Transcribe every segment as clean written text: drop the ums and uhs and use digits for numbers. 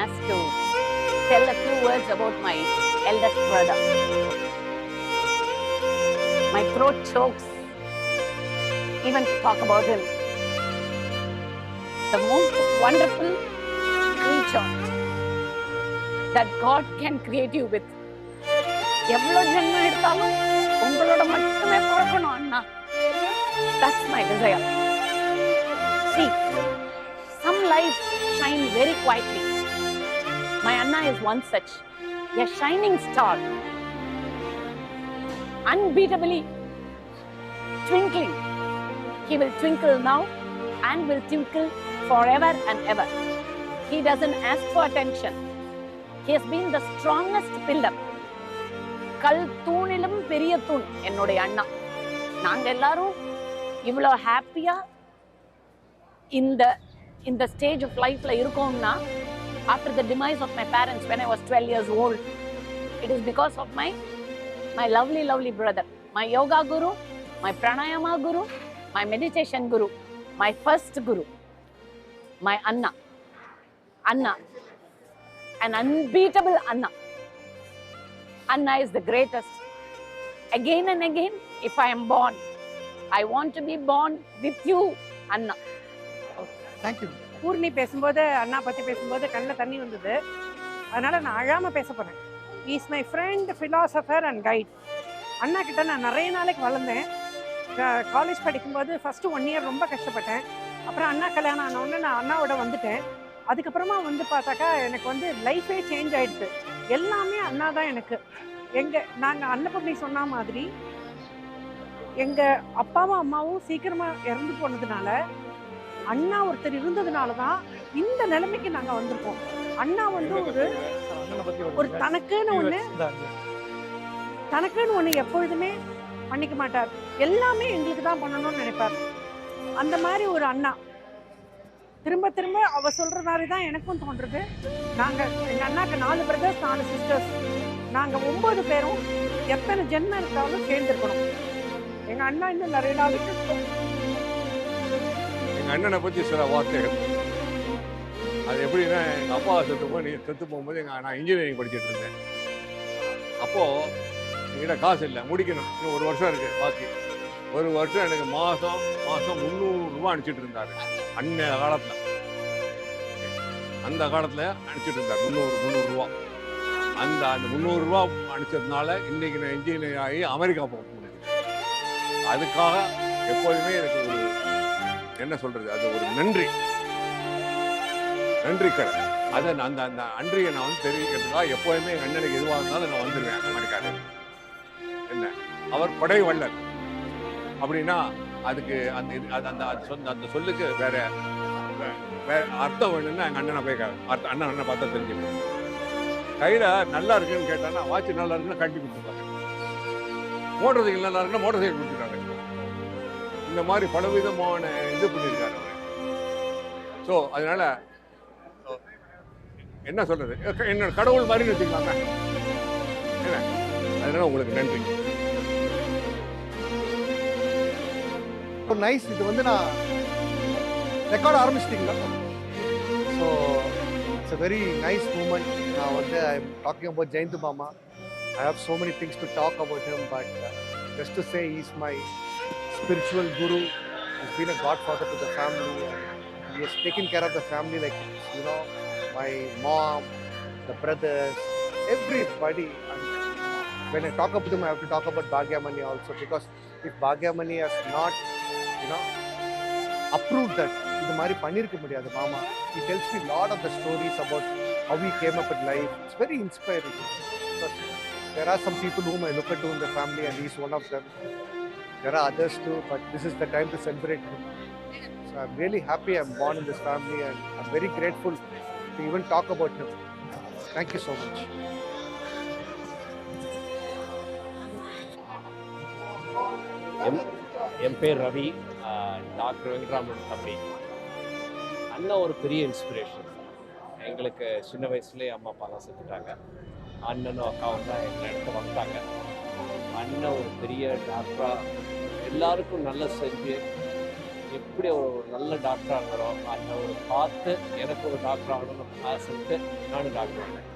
asked to tell a few words about my eldest brother. My throat chokes even to talk about him. The most wonderful creature that God can create you with. எவ்வளோ ஜென்மம் எடுத்தாலும் உங்களோட மட்டுமே பிறக்கணும் அண்ணா. That's my desire. See, some lives shine very quietly. My Anna is one such, a shining star, unbeatably twinkling. He will twinkle now and will twinkle forever and ever. He doesn't ask for attention. He has been the strongest pillar. கல் தூணிலும் பெரிய தூண் என்னுடைய அண்ணா. நாங்க எல்லாரும் இவ்வளோ ஹாப்பியா இந்த stage of லைஃப்ல இருக்கோம்னா, after the demise of my parents when I was 12 years old, it is because of my lovely brother, my yoga guru, my pranayama guru, my meditation guru, my first guru, my Anna, an unbeatable Anna. Anna is the greatest. Again and again, if I am born, I want to be born with you, Anna. Thank you. Poorni பேசும்போது, அண்ணா பற்றி பேசும்போது கண்ணில் தண்ணி வந்தது. அதனால் நான் அழாமல் பேச போகிறேன். Is my friend, philosopher and guide. அண்ணா கிட்ட நான் நிறைய நாளைக்கு வளர்ந்தேன். காலேஜ் படிக்கும்போது ஃபஸ்ட்டு 1 year ரொம்ப கஷ்டப்பட்டேன். அப்புறம் அண்ணா கல்யாணம் ஆனவுடனே நான் அண்ணாவோட வந்துட்டேன். அதுக்கப்புறமா பார்த்தாக்கா எனக்கு லைஃபே சேஞ்ச் ஆகிடுது. எல்லாமே அண்ணா தான் எனக்கு. நாங்கள் அன்னபூர்ணி சொன்ன மாதிரி எங்கள் அப்பாவும் அம்மாவும் சீக்கிரமாக இறந்து போனதுனால, அண்ணா ஒருத்தர் இருந்ததுனால தான் இந்த நிலைமைக்கு நாங்கள் வந்திருக்கோம். அண்ணா ஒரு தனக்குன்னு ஒன்று எப்பொழுதுமே பண்ணிக்க மாட்டார். எல்லாமே எங்களுக்கு தான் பண்ணணும்னு நினைப்பார். அந்த மாதிரி ஒரு அண்ணா திரும்ப திரும்ப அவ சொல்ற மாதிரி தான் எனக்கும் தோன்றுறது. எங்கள் அண்ணாக்கு 4 brothers 4 sisters. நாங்கள் 9 பேரும் எத்தனை ஜென்மம் இருந்தாலும் சேர்ந்துருக்கணும். எங்கள் அண்ணா இன்னும் நிறைய நாளைக்கு. எங்கள் அண்ணனை பற்றி சில வார்த்தைகள். அது எப்படின்னா, எங்கள் அப்பா செத்து போகும்போது நான் இன்ஜினியரிங் படிச்சுட்டு இருந்தேன். அப்போது என்கிட்ட காசு இல்லை, முடிக்கணும், இன்னும் 1 வருஷம் இருக்குது பாக்கி. 1 வருஷம் எனக்கு மாதம் 300 அனுப்பிச்சிட்டு இருந்தார். அன்னைய காலத்தில், அந்த காலத்தில் அனுப்பிச்சிட்டு இருந்தார் 300 ரூபா. அந்த 300 ரூபா அனுப்பிச்சதுனால இன்றைக்கி நான் இன்ஜினியர் ஆகி அமெரிக்கா போக முடியும். அதுக்காக எப்போதுமே எனக்கு ஒரு என்ன சொல்கிறது, அது ஒரு நன்றி கடை. அதை அந்த நன்றியை நான் தெரிவிக்கிறதுக்காக எப்போதுமே எங்கள் அண்ணனுக்கு எதுவாக இருந்தாலும் நான் வந்துடுவேன் அமெரிக்காவில். என்ன அவர் கொடை வள்ளல் அப்படின்னா அதுக்கு அந்த சொல்லுக்கு வேற அர்த்தம் வேணும்னா எங்கள் அண்ணனை போய் அண்ணனை பார்த்தா தெரிஞ்சுக்கணும். கையில் நல்லா இருக்குன்னு கேட்டான்னா, வாட்ச் நல்லா இருக்குன்னா கட்டி கொடுத்துருக்காங்க, மோட்டர் சைக்கிள் நல்லா இருக்குன்னா மோட்டர் சைக்கிள் கொடுத்துருக்காங்க. இந்த மாதிரி பலவிதமான இது பண்ணியிருக்காரு அவர். ஸோ அதனால என்ன சொல்றது, என்னோட கடவுள் மாதிரி வச்சுக்கலாங்க. என்ன அதனால உங்களுக்கு நன்றி. நைஸ். இது நான் ரெக்கார்ட் ஆரம்பிச்சிட்டிங்களா? So it's a very nice moment. நான் I'm talking about Jayantu Mama. I have so many things to talk about him, but just to say he's my spiritual guru. He's been a godfather to the family. He has taken care of the family, like my mom, the brothers, everybody. And when I talk about him, I have to talk about Bhagyamani also, because if Bhagyamani has not approved that இது மாதிரி பண்ணிருக்க முடியாது மாமா. He tells me a lot of the stories about how he came up in life. It's very inspiring, because there are some people whom I look up to in the family, and he's one of them. There are others too, but this is the time to celebrate him. So I'm really happy I'm born in this family, and I'm very grateful to even talk about him. Thank you so much. என் பேர் Ravi, doctor Venkatraman தம்பி. அண்ணன் ஒரு பெரிய inspiration எங்களுக்கு. சின்ன வயசுலேயே அம்மா அப்பாலாம் செத்துட்டாங்க. அண்ணனும் அக்காவும் தான் எங்களை இடத்த வந்தாங்க. அண்ணன் ஒரு பெரிய டாக்டராக எல்லாருக்கும் நல்லா செஞ்சு எப்படி ஒரு நல்ல டாக்டர் ஆகிறோ அந்த ஒரு பார்த்து எனக்கு ஒரு டாக்டர் ஆகணும்னு ஆசைட்டு நானும் டாக்டர் ஆனேன்.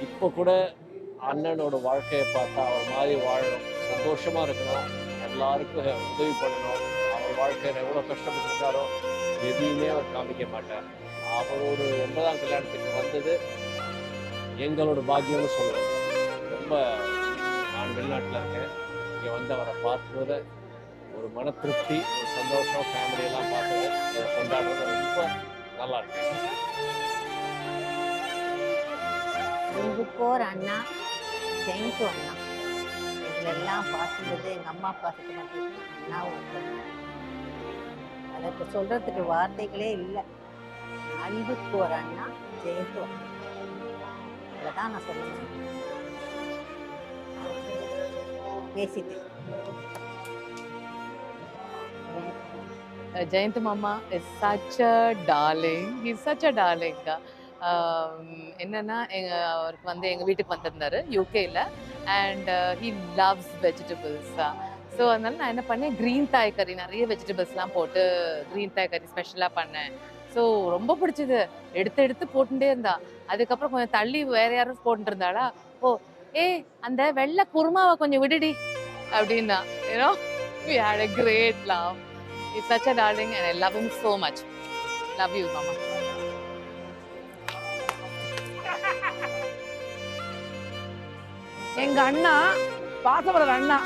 இப்போ கூட அண்ணனோட வாழ்க்கையை பார்த்தா அவர் மாதிரி வாழணும், சந்தோஷமா இருக்கணும், எல்லாருக்கும் உதவி பண்ணணும். அவர் வாழ்க்கையில் எவ்வளோ கஷ்டப்பட்டுருக்காரோ எதையுமே அவர் காமிக்க மாட்டார். அவர் ஒரு 80ஆம் கல்யாணத்துக்கு வந்தது எங்களோட பாக்கியம்னு சொல்லுவேன். ரொம்ப நான் வெளிநாட்டில் இருக்கேன், இங்கே வந்து அவரை பார்த்தது ஒரு மன திருப்தி, ஒரு சந்தோஷம், ஃபேமிலியெல்லாம் பார்த்தது இதை கொண்டாடுறது ரொம்ப நல்லா இருக்கு. அன்புக்கோர் அண்ணா ஜெயந்து அண்ணா, இதெல்லாம் பார்த்துருந்தது எங்கள் அம்மா அப்பா கிட்ட மட்டும் அண்ணாவும் அதற்கு சொல்கிறதுக்கு வார்த்தைகளே இல்லை. அன்புக்கோர் அண்ணா ஜெயந்து அண்ணா, இதை தான் நான் சொல்லுவேன். பேசிட்டு Jayanth Mama is such a darling. He's such a darling. என்னன்னா அவருக்கு வந்து எங்கள் வீட்டுக்கு வந்திருந்தாரு யூகேயில், and he loves vegetables. So அதனால நான் என்ன பண்ணேன், க்ரீன் தாய் கறி நிறைய வெஜிடபிள்ஸ்லாம் போட்டு க்ரீன் தாய் கறி ஸ்பெஷலாக பண்ணேன். ஸோ ரொம்ப பிடிச்சது, எடுத்து போட்டுட்டே இருந்தா. அதுக்கப்புறம் கொஞ்சம் தள்ளி வேற யாரும் போட்டுட்டு இருந்தாளா, ஓ அந்த வெள்ளை குருமாவை கொஞ்சம் விடுடி அப்படின்னா. You know, we had a great laugh. He's such a darling and I love him so much. Love you, Mama. எங்க அண்ணா பாசப்படுற அண்ணா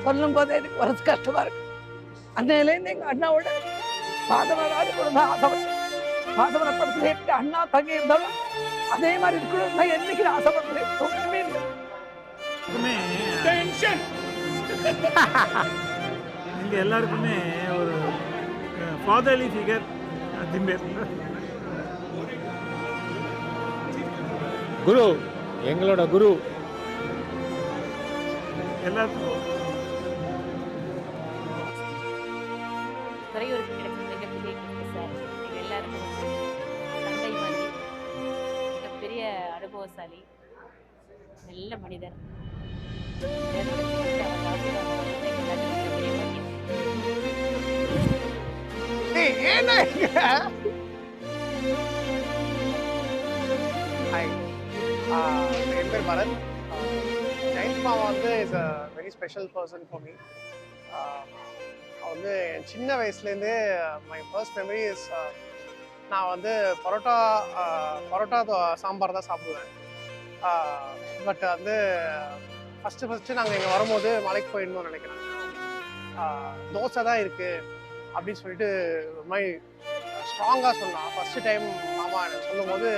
சொல்லும் போதே எனக்கு ஒரு கஷ்டமா இருக்கு. அன்னையிலேருந்து எங்க அண்ணாவோட பாசப்படாது கொடுத்தா ஆசைப்பட்டேன். பாசப்படப்படத்துல எப்படி அண்ணா தங்கி இருந்தாலும் அதே மாதிரி இருக்கணும் நான் என்னைக்கு ஆசைப்படுறேன். ஒண்ணுமே இல்லை. எங்கள் எல்லாருக்குமே ஒரு ஃபாதர்லி ஃபிகர் திம்பேர். குரு, எங்களோட குரு எல்லாத்துக்கும். துறையூருக்கு கிடைச்ச மிகப்பெரிய gift சார். எங்கள் எல்லாருக்கும் தந்தை மாதிரி மிகப்பெரிய அனுபவசாலி, நல்ல மனிதர். ஏன்னா ஹாய், என் பேர் பரத். ஜெயந்த் மாமா வந்து is a very special person for me. வந்து என் சின்ன வயசுலேருந்தே மை ஃபர்ஸ்ட் மெமரி இஸ் நான் வந்து பரோட்டா சாம்பார் தான் சாப்பிடுவேன். பட் வந்து ஃபஸ்ட்டு நாங்கள் இங்கே வரும்போது மலைக்கு போயிடணும்னு நினைக்கிறேன். தோசை தான் இருக்குது அப்படின்னு சொல்லிட்டு ஒரு மாதிரி ஸ்ட்ராங்காக சொன்னான். ஃபஸ்ட்டு டைம் மாமா எனக்கு சொல்லும் போது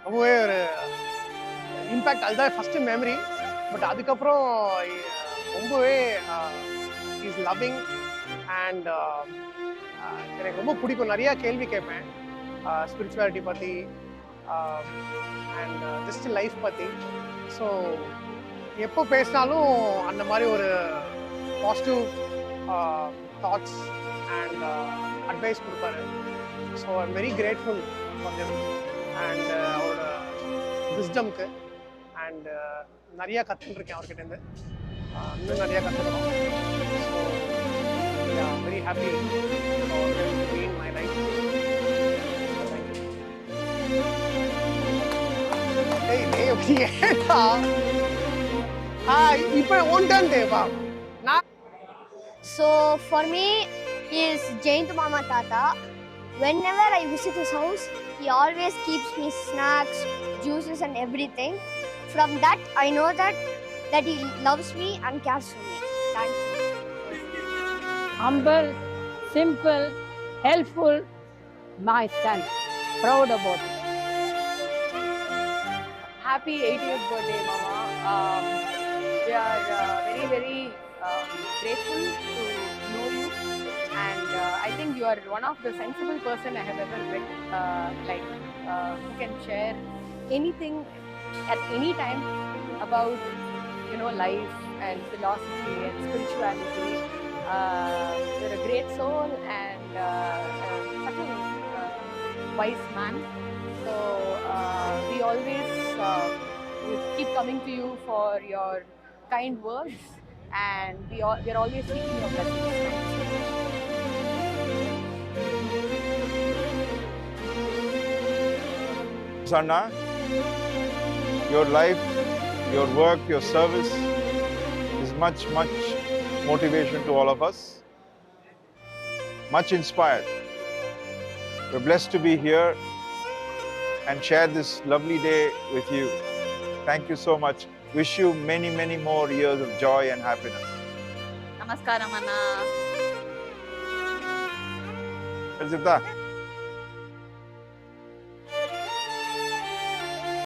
ரொம்பவே ஒரு இம்பேக்ட். அதுதான் ஃபஸ்ட்டு மெமரி. பட் அதுக்கப்புறம் ரொம்பவே இஸ் லவ்விங் அண்ட் எனக்கு ரொம்ப பிடிக்கும். நிறையா கேள்வி கேட்பேன் ஸ்பிரிச்சுவாலிட்டி பற்றி அண்ட் ஜஸ்ட் லைஃப் பற்றி. ஸோ எப்போ பேசினாலும் அந்த மாதிரி ஒரு பாசிட்டிவ் தாட்ஸ் அண்ட் அட்வைஸ் கொடுப்பாரு. So I'm very grateful for them and அவரோட விஸ்டம்க்கு. அண்ட் நிறையா கற்றுட்டுருக்கேன் அவர்கிட்டேருந்து, இன்னும் நிறையா கற்றுக்கணும். So very happy in my life. இப்போ one turn Deva. So for me, he is Jayanth Mama Tata. Whenever I visit his house, he always keeps me snacks, juices and everything. From that, I know that he loves me and cares for me. Thank you. Humble, simple, helpful, my son. Proud about it. Happy 80th birthday, Mama. We are very grateful to know you, and I think you are one of the sensible person I have ever met. Who can share anything at any time about life and philosophy and spirituality. You're a great soul and such a wise man. So we always keep coming to you for your kind words and we're always seeking your blessings. Thank you so much. Sanna, your life, your work, your service is much motivation to all of us. Much inspired. We're blessed to be here and share this lovely day with you. Thank you so much. Wish you many more years of joy and happiness. Namaskaram, Anna. Sita.